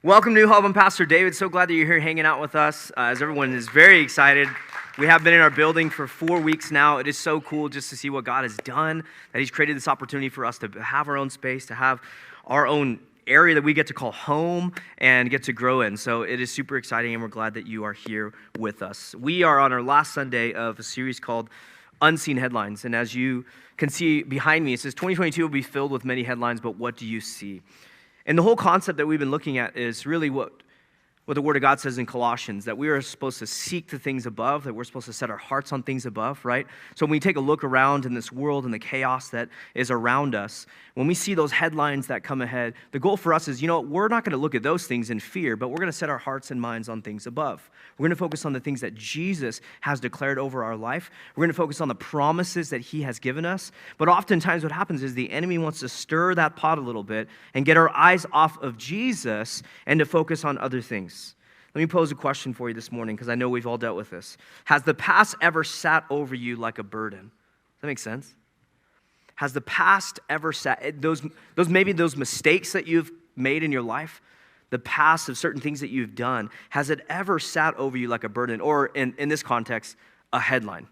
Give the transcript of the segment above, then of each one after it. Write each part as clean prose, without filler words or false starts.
Welcome to New Hope. I'm Pastor David. So glad that you're here hanging out with us. As everyone is very excited. We have been in our building for 4 weeks now. It is so cool just to see what God has done, that He's created this opportunity for us to have our own space, to have our own area that we get to call home and get to grow in. So it is super exciting, and we're glad that you are here with us. We are on our last Sunday of a series called Unseen Headlines. And as you can see behind me, it says 2022 will be filled with many headlines, but what do you see? And the whole concept that we've been looking at is really what the Word of God says in Colossians, that we are supposed to seek the things above, that we're supposed to set our hearts on things above, right? So when we take a look around in this world and the chaos that is around us, when we see those headlines that come ahead, the goal for us is, we're not going to look at those things in fear, but we're going to set our hearts and minds on things above. We're going to focus on the things that Jesus has declared over our life. We're going to focus on the promises that He has given us. But oftentimes what happens is the enemy wants to stir that pot a little bit and get our eyes off of Jesus and to focus on other things. Let me pose a question for you this morning, because I know we've all dealt with this. Has the past ever sat over you like a burden? Does that make sense? Has the past ever sat, those mistakes that you've made in your life, the past of certain things that you've done, has it ever sat over you like a burden? Or in this context, a headline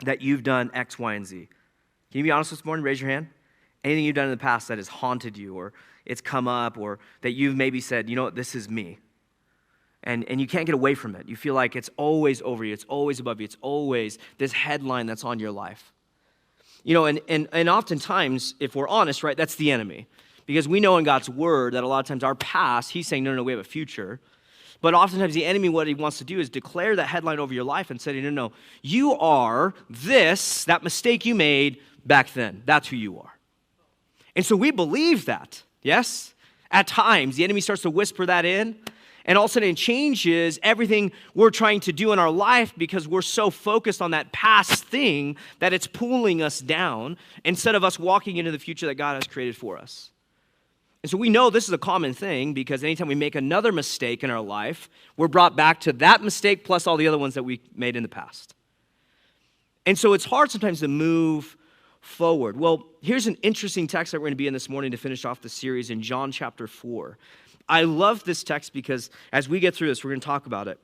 that you've done X, Y, and Z. Can you be honest this morning? Raise your hand. Anything you've done in the past that has haunted you, or it's come up, or that you've maybe said, this is me. And you can't get away from it. You feel like it's always over you. It's always above you. It's always this headline that's on your life. And oftentimes, if we're honest, right, that's the enemy. Because we know in God's word that a lot of times our past, He's saying, no, we have a future. But oftentimes the enemy, what he wants to do is declare that headline over your life and say, no, you are that mistake you made back then. That's who you are. And so we believe that, yes? At times, the enemy starts to whisper that in. And all of a sudden it changes everything we're trying to do in our life because we're so focused on that past thing that it's pulling us down instead of us walking into the future that God has created for us. And so we know this is a common thing because anytime we make another mistake in our life, we're brought back to that mistake plus all the other ones that we made in the past. And so it's hard sometimes to move forward. Well, here's an interesting text that we're going to be in this morning to finish off the series in John chapter 4. I love this text because as we get through this, we're going to talk about it.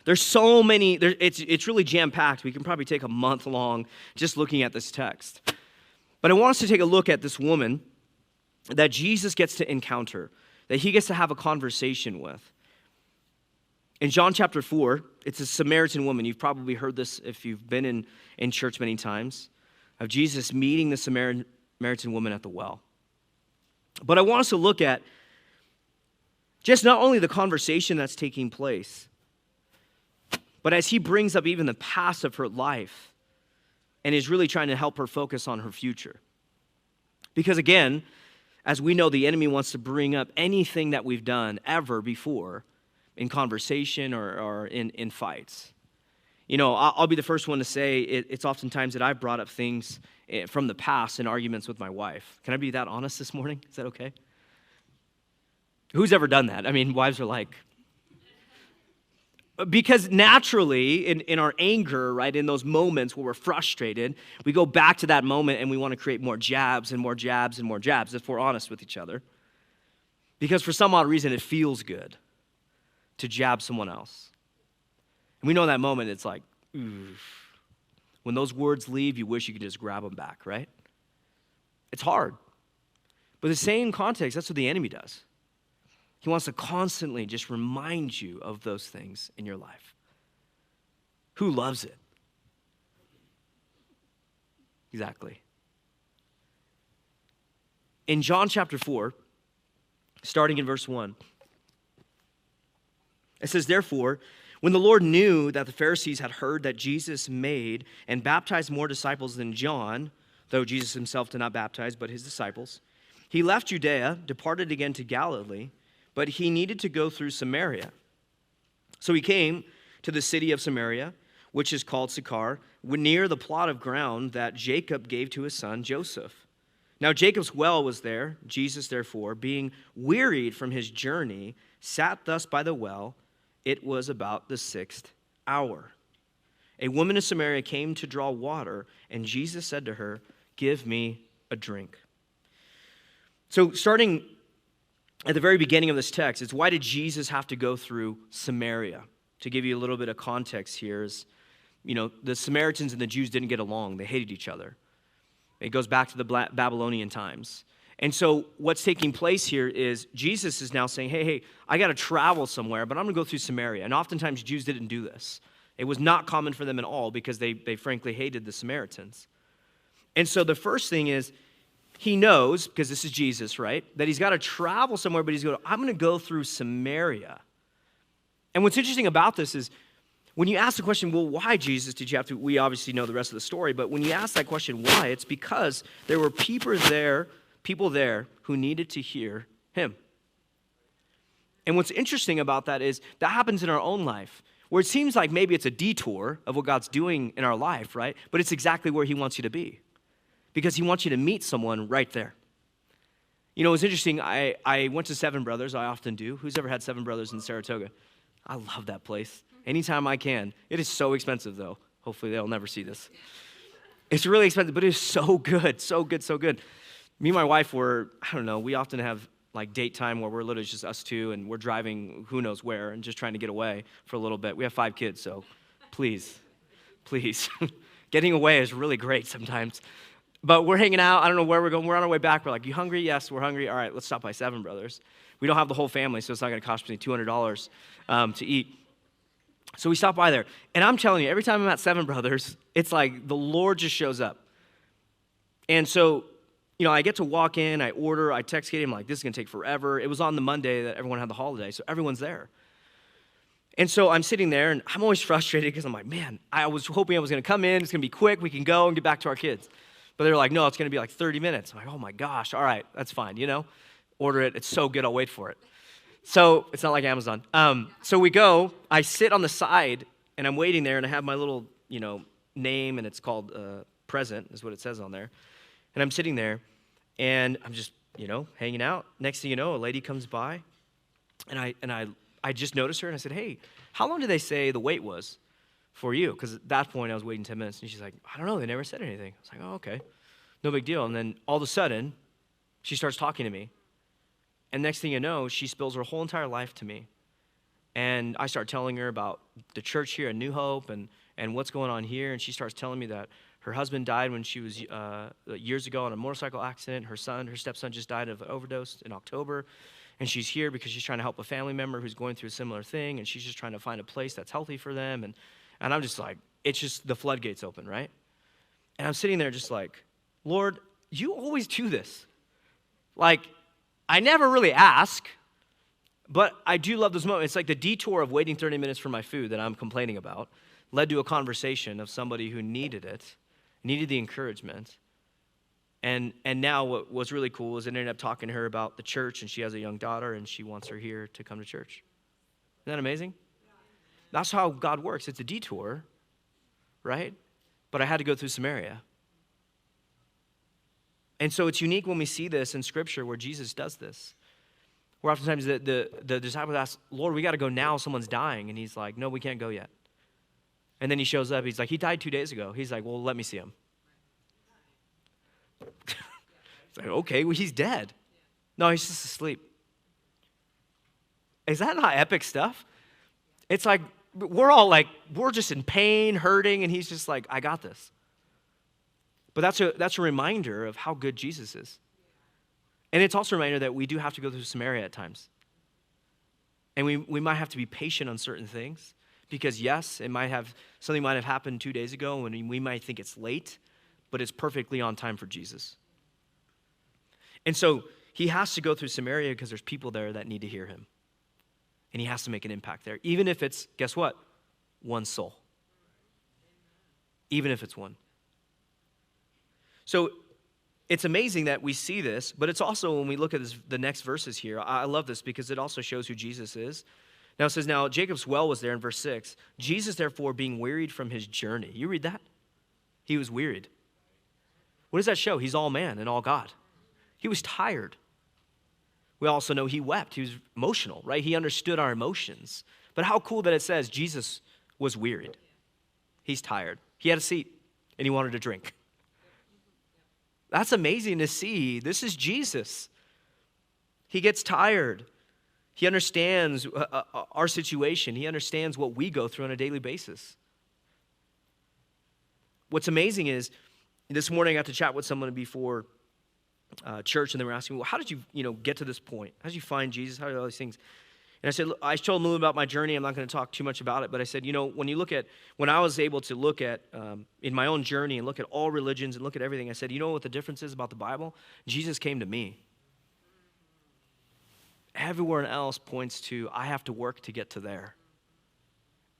There's so many, it's really jam-packed. We can probably take a month long just looking at this text. But I want us to take a look at this woman that Jesus gets to encounter, that He gets to have a conversation with. In John chapter 4, it's a Samaritan woman. You've probably heard this if you've been in church many times, of Jesus meeting the Samaritan woman at the well. But I want us to look at just not only the conversation that's taking place, but as He brings up even the past of her life and is really trying to help her focus on her future. Because again, as we know, the enemy wants to bring up anything that we've done ever before in conversation or in fights. I'll be the first one to say it's oftentimes that I've brought up things from the past in arguments with my wife. Can I be that honest this morning? Is that okay? Who's ever done that? I mean, wives are like, because naturally in our anger, right, in those moments where we're frustrated, we go back to that moment and we want to create more jabs and more jabs and more jabs if we're honest with each other. Because for some odd reason, it feels good to jab someone else. And we know in that moment, it's like, oof. When those words leave, you wish you could just grab them back, right? It's hard. But the same context, that's what the enemy does. He wants to constantly just remind you of those things in your life. Who loves it? Exactly. In John chapter 4, starting in verse 1, it says, "Therefore, when the Lord knew that the Pharisees had heard that Jesus made and baptized more disciples than John, though Jesus Himself did not baptize, but His disciples, He left Judea, departed again to Galilee, but He needed to go through Samaria. So He came to the city of Samaria, which is called Sychar, near the plot of ground that Jacob gave to his son Joseph. Now Jacob's well was there. Jesus, therefore, being wearied from His journey, sat thus by the well. It was about the 6th hour. A woman in Samaria came to draw water, and Jesus said to her, 'Give me a drink.'" So starting at the very beginning of this text, it's why did Jesus have to go through Samaria? To give you a little bit of context here is, the Samaritans and the Jews didn't get along. They hated each other. It goes back to the Babylonian times. And so what's taking place here is Jesus is now saying, hey, I got to travel somewhere, but I'm going to go through Samaria. And oftentimes Jews didn't do this. It was not common for them at all because they frankly hated the Samaritans. And so the first thing is he knows, because this is Jesus, right, that he's got to travel somewhere, but I'm going to go through Samaria. And what's interesting about this is when you ask the question, well, why, Jesus, did you have to, we obviously know the rest of the story, but when you ask that question, why, it's because there were people there who needed to hear him. And what's interesting about that is that happens in our own life, where it seems like maybe it's a detour of what God's doing in our life, right? But it's exactly where he wants you to be, because he wants you to meet someone right there. It's interesting. I went to Seven Brothers. I often do. Who's ever had Seven Brothers in Saratoga? I love that place. Anytime I can. It is so expensive, though. Hopefully they'll never see this. It's really expensive, but it is so good, so good, so good. Me and my wife we often have like date time where we're literally just us two and we're driving who knows where and just trying to get away for a little bit. We have 5 kids, so please. Getting away is really great sometimes. But we're hanging out. I don't know where we're going. We're on our way back. We're like, you hungry? Yes, we're hungry. All right, let's stop by Seven Brothers. We don't have the whole family, so it's not going to cost me $200 to eat. So we stop by there. And I'm telling you, every time I'm at Seven Brothers, it's like the Lord just shows up. And so, I get to walk in, I order, I text Katie, I'm like, this is going to take forever. It was on the Monday that everyone had the holiday, so everyone's there. And so I'm sitting there, and I'm always frustrated because I'm like, man, I was hoping I was going to come in, it's going to be quick, we can go and get back to our kids. But they're like, no, it's going to be like 30 minutes. I'm like, oh my gosh, all right, that's fine, Order it, it's so good, I'll wait for it. So it's not like Amazon. So we go, I sit on the side, and I'm waiting there, and I have my little, name, and it's called present, is what it says on there. And I'm sitting there, and I'm just, hanging out. Next thing you know, a lady comes by, and I just noticed her, and I said, hey, how long did they say the wait was for you? Because at that point, I was waiting 10 minutes. And she's like, I don't know, they never said anything. I was like, oh, okay, no big deal. And then all of a sudden, she starts talking to me. And next thing you know, she spills her whole entire life to me. And I start telling her about the church here at New Hope and what's going on here. And she starts telling me that her husband died when she was years ago in a motorcycle accident. Her stepson just died of an overdose in October. And she's here because she's trying to help a family member who's going through a similar thing. And she's just trying to find a place that's healthy for them. And I'm just like, it's just the floodgates open, right? And I'm sitting there just like, Lord, you always do this. Like, I never really ask, but I do love those moments. It's like the detour of waiting 30 minutes for my food that I'm complaining about led to a conversation of somebody who needed it, needed the encouragement. And now what was really cool is I ended up talking to her about the church, and she has a young daughter, and she wants her here to come to church. Isn't that amazing? That's how God works. It's a detour, right? But I had to go through Samaria. And so it's unique when we see this in Scripture where Jesus does this. Where oftentimes the disciples ask, Lord, we got to go now, someone's dying. And he's like, no, we can't go yet. And then he shows up, he's like, he died 2 days ago. He's like, well, let me see him. It's like, okay, well, he's dead. No, he's just asleep. Is that not epic stuff? It's like, we're all like, we're just in pain, hurting, and he's just like, I got this. But that's a reminder of how good Jesus is. And it's also a reminder that we do have to go through Samaria at times. And we might have to be patient on certain things because, yes, something might have happened 2 days ago and we might think it's late, but it's perfectly on time for Jesus. And so he has to go through Samaria because there's people there that need to hear him. And he has to make an impact there, even if it's, guess what? One soul. Even if it's one. So it's amazing that we see this, but it's also when we look at the next verses here, I love this because it also shows who Jesus is. Now it says, now Jacob's well was there in verse 6. Jesus, therefore, being wearied from his journey. You read that? He was wearied. What does that show? He's all man and all God. He was tired. We also know he wept. He was emotional, right? He understood our emotions. But how cool that it says Jesus was wearied. He's tired. He had a seat and he wanted a drink. That's amazing to see. This is Jesus. He gets tired. He understands our situation. He understands what we go through on a daily basis. What's amazing is, this morning I got to chat with someone before church, and they were asking me, well, how did you, get to this point? How did you find Jesus? How did all these things? And I said, I told them a little about my journey. I'm not going to talk too much about it, but I said, when I was able to look at, in my own journey and look at all religions and look at everything, I said, you know what the difference is about the Bible? Jesus came to me. Everywhere else points to, I have to work to get to there.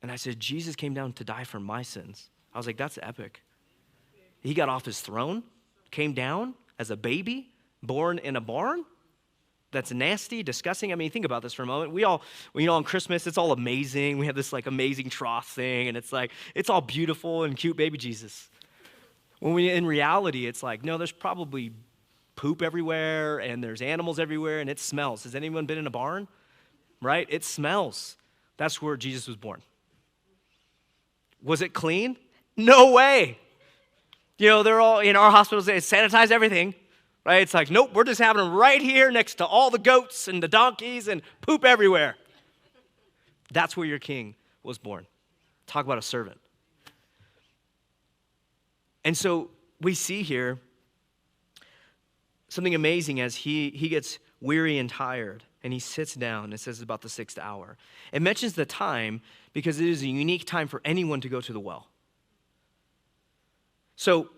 And I said, Jesus came down to die for my sins. I was like, that's epic. He got off his throne, came down as a baby, born in a barn. That's nasty, disgusting. I mean, think about this for a moment. We all, on Christmas, it's all amazing. We have this amazing trough thing, and it's all beautiful and cute baby Jesus. In reality, it's no, there's probably poop everywhere, and there's animals everywhere, and it smells. Has anyone been in a barn? Right? It smells. That's where Jesus was born. Was it clean? No way. They're all, in our hospitals, they sanitize everything. Right? It's nope, we're just having them right here next to all the goats and the donkeys and poop everywhere. That's where your king was born. Talk about a servant. And so we see here something amazing as he gets weary and tired, and he sits down. It says about the 6th hour. It mentions the time because it is a unique time for anyone to go to the well. So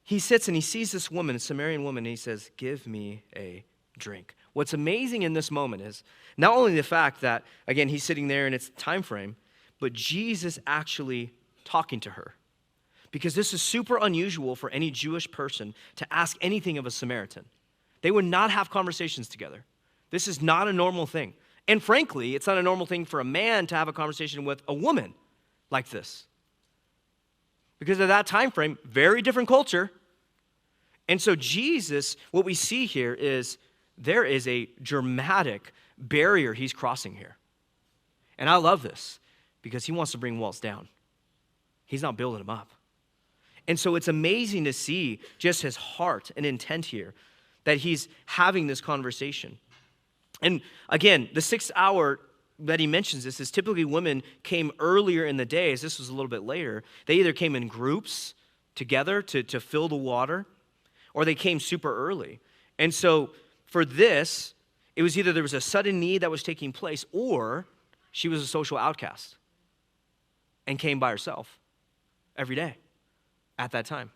he sits and he sees this woman, a Samaritan woman, and he says, give me a drink. What's amazing in this moment is not only the fact that, again, he's sitting there in its time frame, but Jesus actually talking to her. Because this is super unusual for any Jewish person to ask anything of a Samaritan. They would not have conversations together. This is not a normal thing. And frankly, it's not a normal thing for a man to have a conversation with a woman like this. Because of that time frame, very different culture. And so Jesus, what we see here is there is a dramatic barrier he's crossing here. And I love this because he wants to bring walls down. He's not building them up. And so it's amazing to see just his heart and intent here that he's having this conversation. And again, the 6th hour that he mentions this is typically women came earlier in the day, as this was a little bit later. They either came in groups together to fill the water, or they came super early. And so for this, it was either there was a sudden need that was taking place, or she was a social outcast and came by herself every day at that time.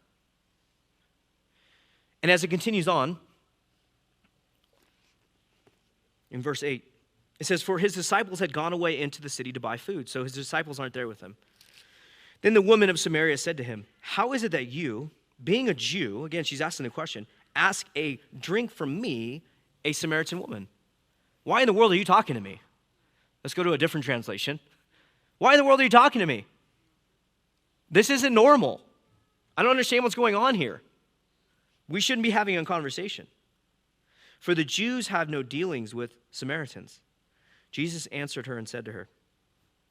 And as it continues on, in verse 8, it says, for his disciples had gone away into the city to buy food, so his disciples aren't there with him. Then the woman of Samaria said to him, how is it that you, being a Jew, again, she's asking the question, ask a drink from me, a Samaritan woman? Why in the world are you talking to me? Let's go to a different translation. Why in the world are you talking to me? This isn't normal. I don't understand what's going on here. We shouldn't be having a conversation. For the Jews have no dealings with Samaritans. Jesus answered her and said to her,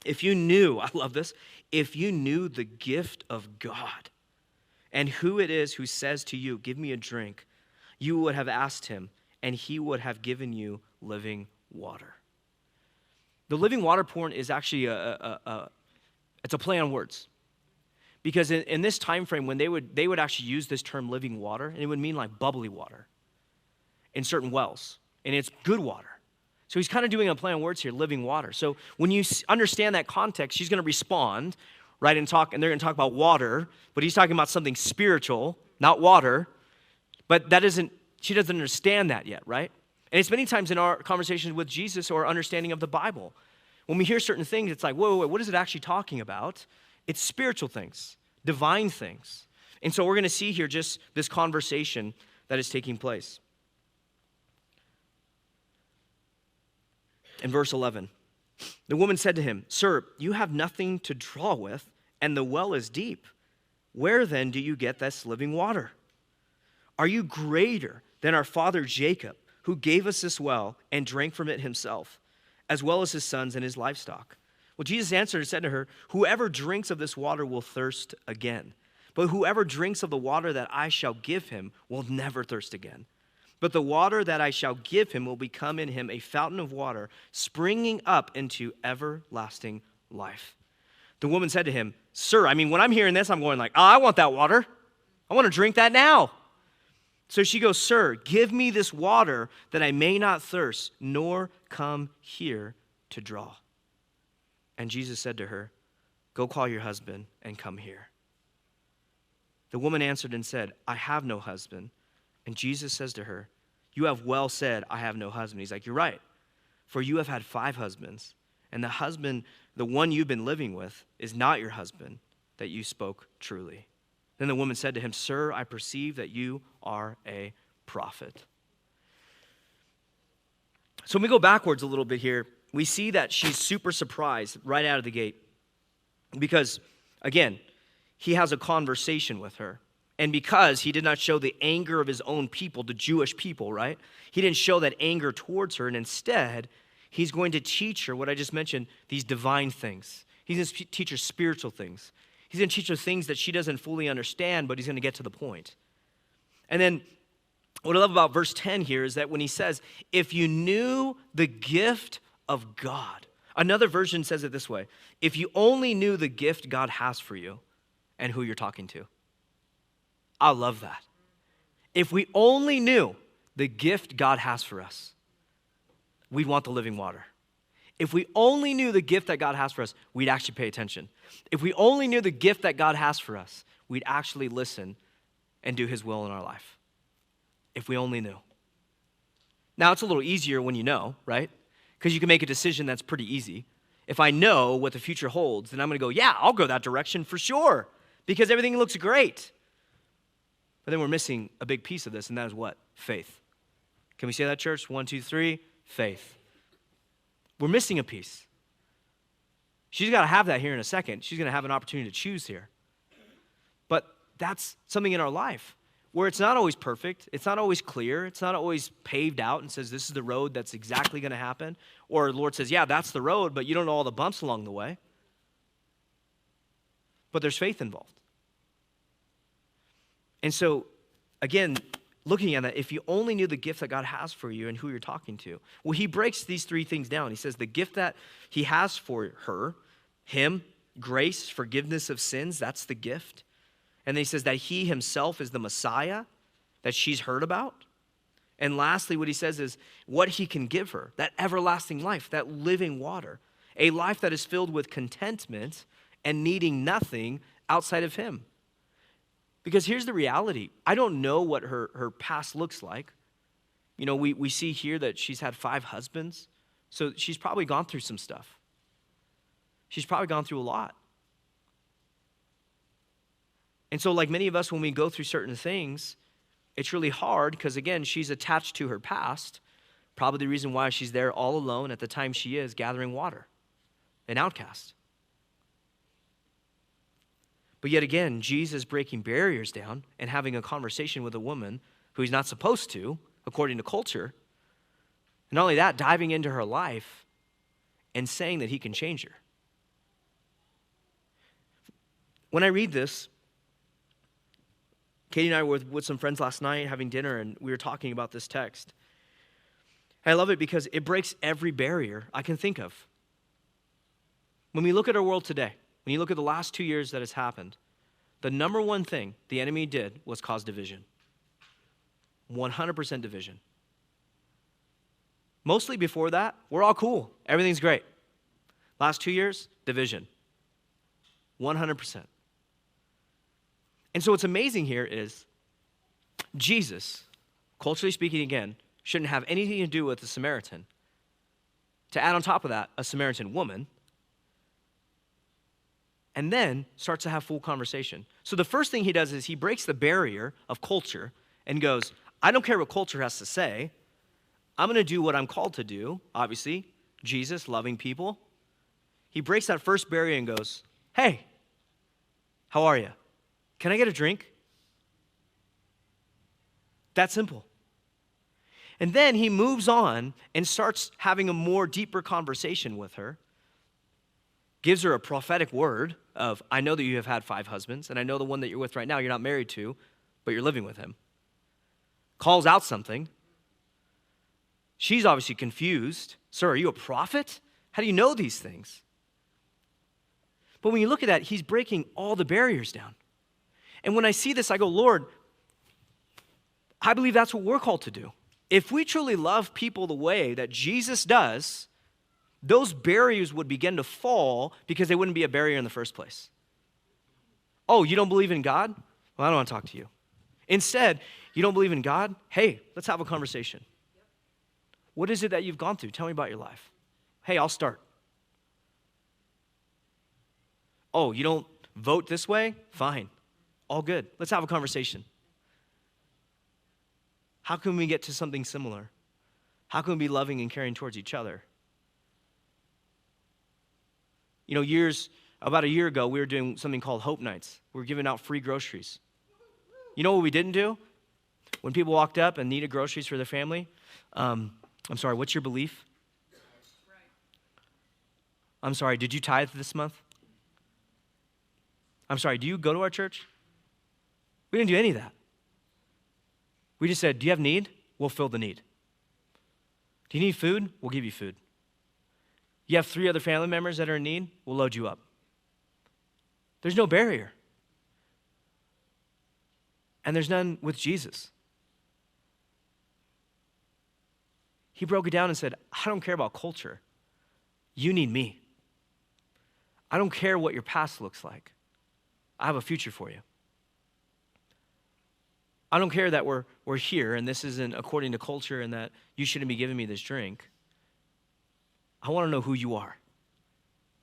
if you knew, I love this, if you knew the gift of God and who it is who says to you, give me a drink, you would have asked him, and he would have given you living water. The living water porn is actually it's a play on words. Because in this time frame, when they would actually use this term living water, and it would mean like bubbly water in certain wells, and it's good water. So he's kind of doing a play on words here, living water. So when you understand that context, she's going to respond, right, and they're going to talk about water, but he's talking about something spiritual, not water. But she doesn't understand that yet, right? And it's many times in our conversations with Jesus or understanding of the Bible, when we hear certain things, it's like, whoa, what is it actually talking about? It's spiritual things, divine things. And so we're going to see here just this conversation that is taking place. In verse 11, the woman said to him, sir, you have nothing to draw with, and the well is deep. Where then do you get this living water? Are you greater than our father Jacob, who gave us this well and drank from it himself, as well as his sons and his livestock? Well, Jesus answered and said to her, whoever drinks of this water will thirst again. But whoever drinks of the water that I shall give him will never thirst again. but the water that I shall give him will become in him a fountain of water, springing up into everlasting life. The woman said to him, Sir, when I'm hearing this, I'm going like, I want that water. I want to drink that now. So she goes, Sir, give me this water that I may not thirst, nor come here to draw. And Jesus said to her, Go call your husband and come here. The woman answered and said, I have no husband. And Jesus says to her, You have well said, I have no husband. He's like, You're right, for you have had 5 husbands, and the husband, the one you've been living with, is not your husband, that you spoke truly. Then the woman said to him, Sir, I perceive that you are a prophet. So when we go backwards a little bit here, we see that she's super surprised right out of the gate. Because, again, he has a conversation with her. And because he did not show the anger of his own people, the Jewish people, right? He didn't show that anger towards her. And instead, he's going to teach her what I just mentioned, these divine things. He's going to teach her spiritual things. He's going to teach her things that she doesn't fully understand, but he's going to get to the point. And then what I love about verse 10 here is that when he says, if you knew the gift of God. Another version says it this way. If you only knew the gift God has for you and who you're talking to. I love that. If we only knew the gift God has for us, we'd want the living water. If we only knew the gift that God has for us, we'd actually pay attention. If we only knew the gift that God has for us, we'd actually listen and do his will in our life. If we only knew. Now, it's a little easier when you know, right? Because you can make a decision that's pretty easy. If I know what the future holds, then I'm going to go, yeah, I'll go that direction for sure, because everything looks great. But then we're missing a big piece of this, and that is what? Faith. Can we say that, church? 1, 2, 3, faith. We're missing a piece. She's got to have that here in a second. She's going to have an opportunity to choose here. But that's something in our life where it's not always perfect. It's not always clear. It's not always paved out and says this is the road that's exactly going to happen. Or the Lord says, yeah, that's the road, but you don't know all the bumps along the way. But there's faith involved. And so, again, looking at that, if you only knew the gift that God has for you and who you're talking to. Well, he breaks these 3 things down. He says the gift that he has for her, him, grace, forgiveness of sins, that's the gift. And then he says that he himself is the Messiah that she's heard about. And lastly, what he says is what he can give her, that everlasting life, that living water, a life that is filled with contentment and needing nothing outside of him. Because here's the reality. I don't know what her past looks like. You know, we see here that she's had 5 husbands. So she's probably gone through some stuff. She's probably gone through a lot. And so like many of us, when we go through certain things, it's really hard because, again, she's attached to her past. Probably the reason why she's there all alone at the time she is gathering water, an outcast. But yet again, Jesus breaking barriers down and having a conversation with a woman who he's not supposed to, according to culture. And not only that, diving into her life and saying that he can change her. When I read this, Katie and I were with some friends last night having dinner, and we were talking about this text. I love it because it breaks every barrier I can think of. When we look at our world today, when you look at the last 2 years that has happened, the number one thing the enemy did was cause division. 100% division. Mostly before that, we're all cool. Everything's great. Last 2 years, division. 100%. And so what's amazing here is Jesus, culturally speaking again, shouldn't have anything to do with the Samaritan. To add on top of that, a Samaritan woman, and then starts to have full conversation. So the first thing he does is he breaks the barrier of culture and goes, I don't care what culture has to say. I'm going to do what I'm called to do, obviously, Jesus, loving people. He breaks that first barrier and goes, hey, how are you? Can I get a drink? That simple. And then he moves on and starts having a more deeper conversation with her. Gives her a prophetic word of, I know that you have had 5 husbands, and I know the one that you're with right now you're not married to, but you're living with him. Calls out something, She's obviously confused. Sir, are you a prophet? How do you know these things? But when you look at that, he's breaking all the barriers down. And when I see this, I go, Lord, I believe that's what we're called to do. If we truly love people the way that Jesus does, those barriers would begin to fall because they wouldn't be a barrier in the first place. Oh, you don't believe in God? Well, I don't want to talk to you. Instead, you don't believe in God? Hey, let's have a conversation. What is it that you've gone through? Tell me about your life. Hey, I'll start. Oh, you don't vote this way? Fine. All good. Let's have a conversation. How can we get to something similar? How can we be loving and caring towards each other? You know, about a year ago, we were doing something called Hope Nights. We were giving out free groceries. You know what we didn't do? When people walked up and needed groceries for their family, I'm sorry, what's your belief? I'm sorry, did you tithe this month? I'm sorry, do you go to our church? We didn't do any of that. We just said, do you have need? We'll fill the need. Do you need food? We'll give you food. You have 3 other family members that are in need? We'll load you up. There's no barrier. And there's none with Jesus. He broke it down and said, I don't care about culture. You need me. I don't care what your past looks like. I have a future for you. I don't care that we're here and this isn't according to culture and that you shouldn't be giving me this drink. I want to know who you are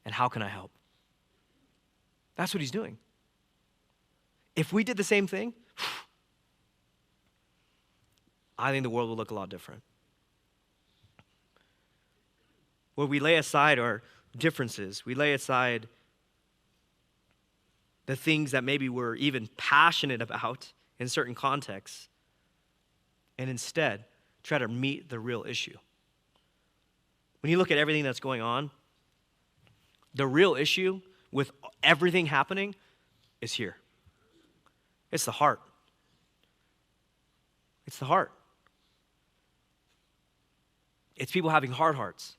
and how can I help. That's what he's doing. If we did the same thing, I think the world would look a lot different. Where we lay aside our differences, we lay aside the things that maybe we're even passionate about in certain contexts, and instead try to meet the real issue. When you look at everything that's going on, the real issue with everything happening is here. It's the heart. It's the heart. It's people having hard hearts.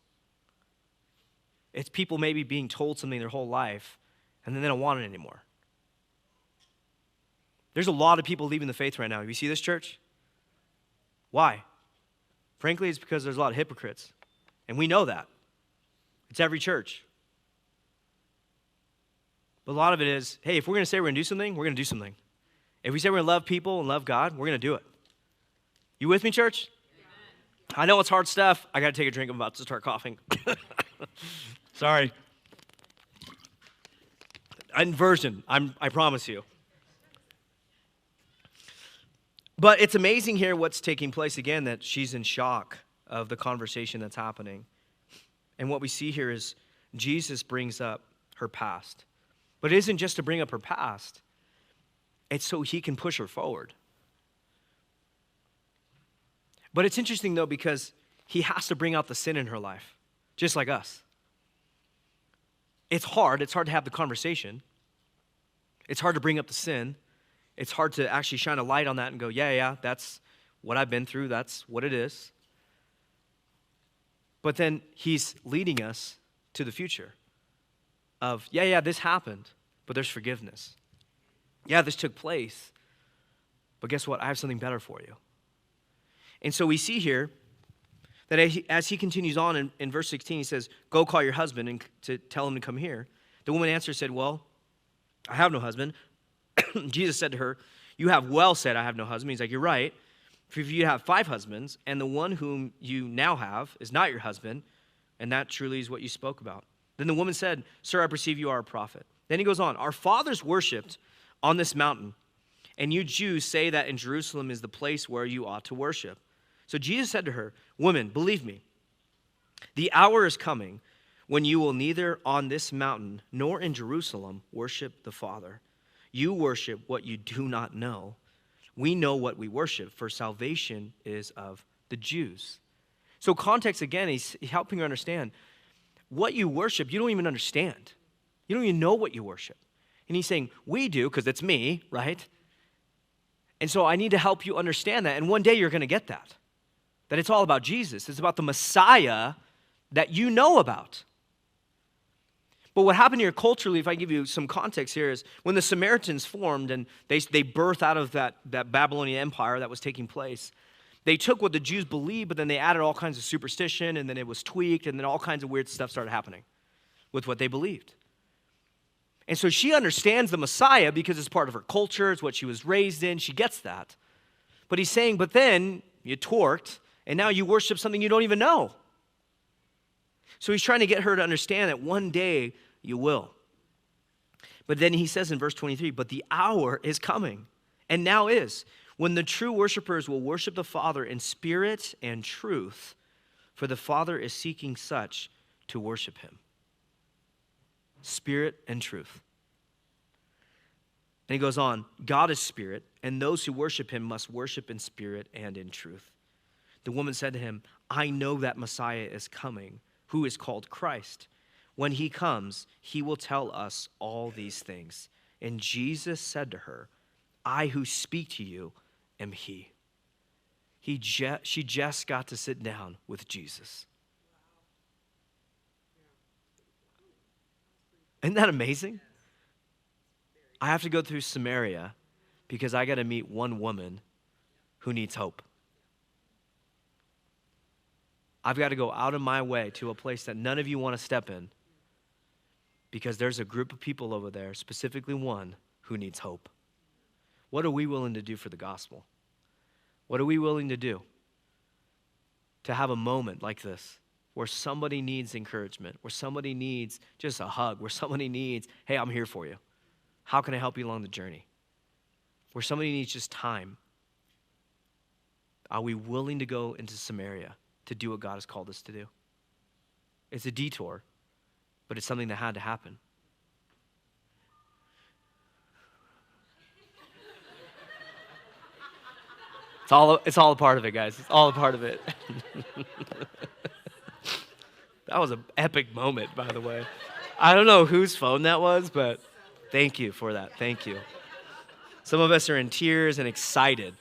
It's people maybe being told something their whole life, and then they don't want it anymore. There's a lot of people leaving the faith right now. You see this church? Why? Frankly, it's because there's a lot of hypocrites. And we know that. It's every church. But a lot of it is, hey, if we're going to say we're going to do something, we're going to do something. If we say we're going to love people and love God, we're going to do it. You with me, church? Amen. I know it's hard stuff. I got to take a drink. I'm about to start coughing. Sorry. Inversion, I promise you. But it's amazing here what's taking place again, that she's in shock of the conversation that's happening. And what we see here is Jesus brings up her past. But it isn't just to bring up her past. It's so he can push her forward. But it's interesting, though, because he has to bring out the sin in her life, just like us. It's hard. It's hard to have the conversation. It's hard to bring up the sin. It's hard to actually shine a light on that and go, yeah, that's what I've been through. That's what it is. But then he's leading us to the future of, yeah, this happened, but there's forgiveness. Yeah, this took place, but guess what? I have something better for you. And so we see here that as he continues on in verse 16, he says, go call your husband and to tell him to come here. The woman answered, said, well, I have no husband. Jesus said to her, you have well said, I have no husband. He's like, you're right. For if you have 5 husbands, and the one whom you now have is not your husband, and that truly is what you spoke about. Then the woman said, sir, I perceive you are a prophet. Then he goes on, our fathers worshipped on this mountain, and you Jews say that in Jerusalem is the place where you ought to worship. So Jesus said to her, woman, believe me, the hour is coming when you will neither on this mountain nor in Jerusalem worship the Father. You worship what you do not know. We know what we worship, for salvation is of the Jews. So context, again, he's helping her understand what you worship, you don't even understand. You don't even know what you worship. And he's saying, we do, because it's me, right? And so I need to help you understand that. And one day you're going to get that. that it's all about Jesus. It's about the Messiah that you know about. But what happened here culturally, if I give you some context here, is when the Samaritans formed and they birthed out of that Babylonian empire that was taking place, they took what the Jews believed, but then they added all kinds of superstition, and then it was tweaked, and then all kinds of weird stuff started happening with what they believed. And so she understands the Messiah because it's part of her culture, it's what she was raised in, she gets that. But he's saying, but then you torqued, and now you worship something you don't even know. So he's trying to get her to understand that one day you will. But then he says in verse 23, but the hour is coming, and now is, when the true worshipers will worship the Father in spirit and truth, for the Father is seeking such to worship him. Spirit and truth. And he goes on, God is spirit, and those who worship him must worship in spirit and in truth. The woman said to him, I know that Messiah is coming, who is called Christ. When he comes, he will tell us all these things. And Jesus said to her, I who speak to you am he. She just got to sit down with Jesus. Isn't that amazing? I have to go through Samaria because I got to meet one woman who needs hope. I've got to go out of my way to a place that none of you want to step in because there's a group of people over there, specifically one, who needs hope. What are we willing to do for the gospel? What are we willing to do to have a moment like this where somebody needs encouragement, where somebody needs just a hug, where somebody needs, hey, I'm here for you. How can I help you along the journey? Where somebody needs just time. Are we willing to go into Samaria to do what God has called us to do? It's a detour, but it's something that had to happen. It's all a part of it, guys. It's all a part of it. That was an epic moment, by the way. I don't know whose phone that was, but thank you for that. Thank you. Some of us are in tears and excited.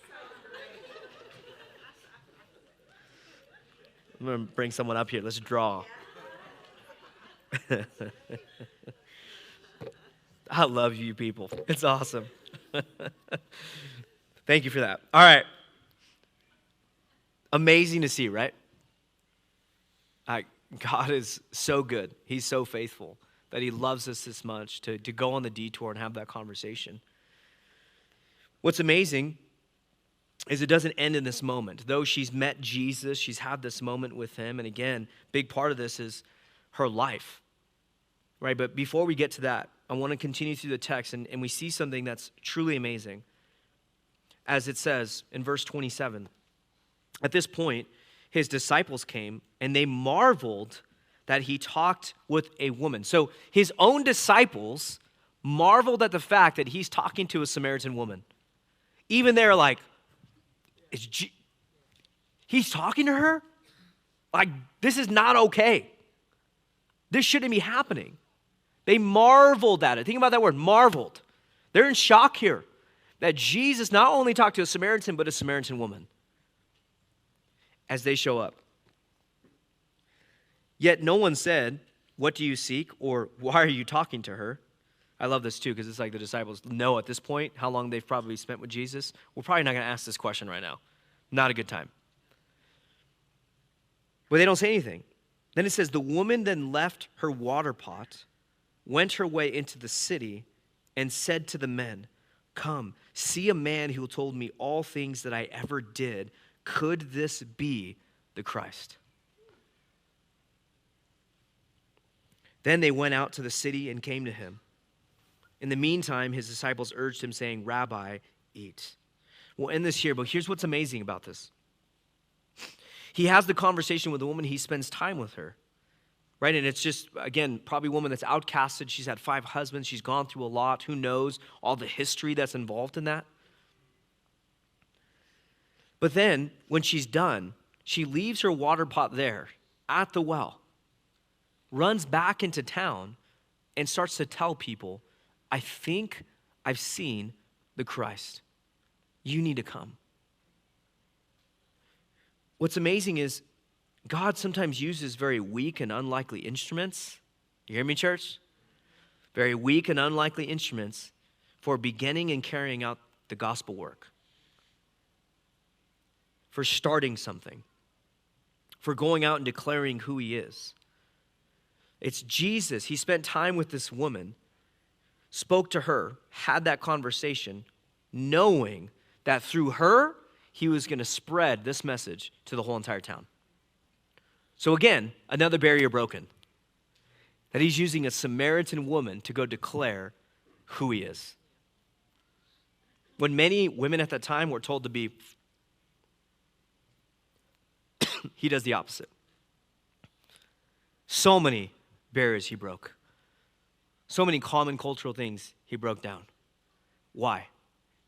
I'm going to bring someone up here. Let's draw. I love you people. It's awesome. Thank you for that. All right. Amazing to see, right? God is so good. He's so faithful that he loves us this much to go on the detour and have that conversation. What's amazing is it doesn't end in this moment. Though she's met Jesus, she's had this moment with him. And again, big part of this is her life, right? But before we get to that, I want to continue through the text, and we see something that's truly amazing. As it says in verse 27, at this point, his disciples came, and they marveled that he talked with a woman. So his own disciples marveled at the fact that he's talking to a Samaritan woman. Even they're like, he's talking to her? Like, this is not okay. This shouldn't be happening. They marveled at it. Think about that word, marveled. They're in shock here that Jesus not only talked to a Samaritan, but a Samaritan woman as they show up. Yet no one said, what do you seek? Or why are you talking to her? I love this too, because it's like the disciples know at this point how long they've probably spent with Jesus. We're probably not going to ask this question right now. Not a good time. But they don't say anything. Then it says, the woman then left her water pot, went her way into the city, and said to the men, come, see a man who told me all things that I ever did. Could this be the Christ? Then they went out to the city and came to him. In the meantime, his disciples urged him, saying, Rabbi, eat. We'll end this here, but here's what's amazing about this. He has the conversation with the woman. He spends time with her, right? And it's just, again, probably a woman that's outcasted. She's had 5 husbands. She's gone through a lot. Who knows all the history that's involved in that? But then, when she's done, she leaves her water pot there at the well, runs back into town, and starts to tell people, I think I've seen the Christ. You need to come. What's amazing is God sometimes uses very weak and unlikely instruments. You hear me, church? Very weak and unlikely instruments for beginning and carrying out the gospel work, for starting something, for going out and declaring who he is. It's Jesus. He spent time with this woman, spoke to her, had that conversation, knowing that through her, he was going to spread this message to the whole entire town. So again, another barrier broken. That he's using a Samaritan woman to go declare who he is. When many women at that time were told to be, he does the opposite. So many barriers he broke. So many common cultural things he broke down. Why?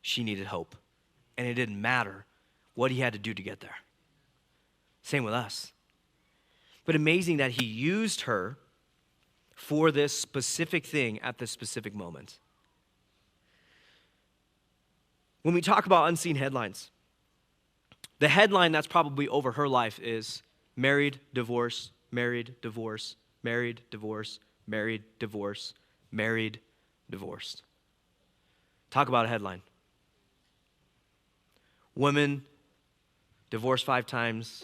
She needed hope. And it didn't matter what he had to do to get there. Same with us. But amazing that he used her for this specific thing at this specific moment. When we talk about unseen headlines, the headline that's probably over her life is married, divorce, married, divorce, married, divorce, married, divorce, married, divorced. Talk about a headline. Woman, divorced 5 times,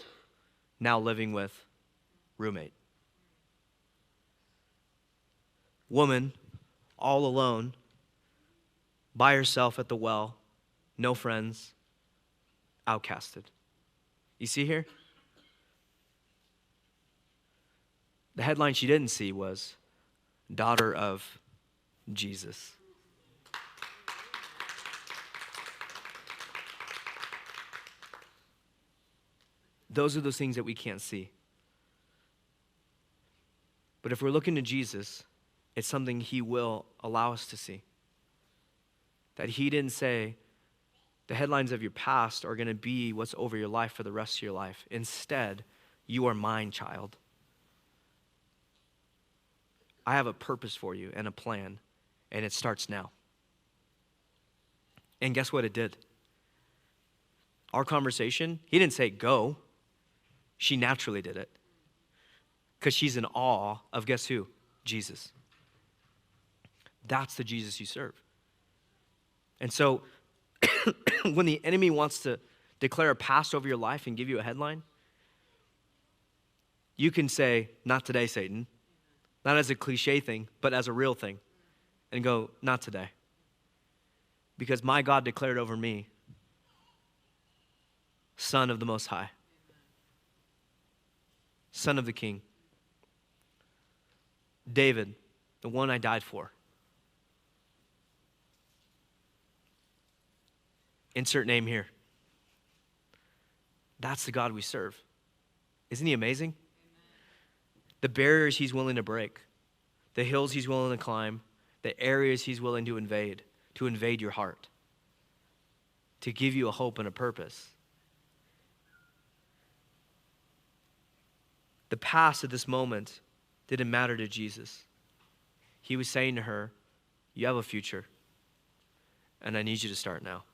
now living with roommate. Woman, all alone, by herself at the well, no friends, outcasted. You see here? The headline she didn't see was daughter of Jesus. Those are those things that we can't see. But if we're looking to Jesus, it's something he will allow us to see. That he didn't say the headlines of your past are going to be what's over your life for the rest of your life. Instead, you are mine, child. I have a purpose for you and a plan, and it starts now. And guess what it did? Our conversation, he didn't say go. She naturally did it. Because she's in awe of, guess who? Jesus. That's the Jesus you serve. And so, when the enemy wants to declare a past over your life and give you a headline, you can say, not today, Satan. Not as a cliche thing, but as a real thing. And go, not today. Because my God declared over me, Son of the Most High. Son of the King. David, the one I died for. Insert name here. That's the God we serve. Isn't he amazing? The barriers he's willing to break, the hills he's willing to climb, the areas he's willing to invade your heart, to give you a hope and a purpose. The past at this moment didn't matter to Jesus. He was saying to her, you have a future, and I need you to start now.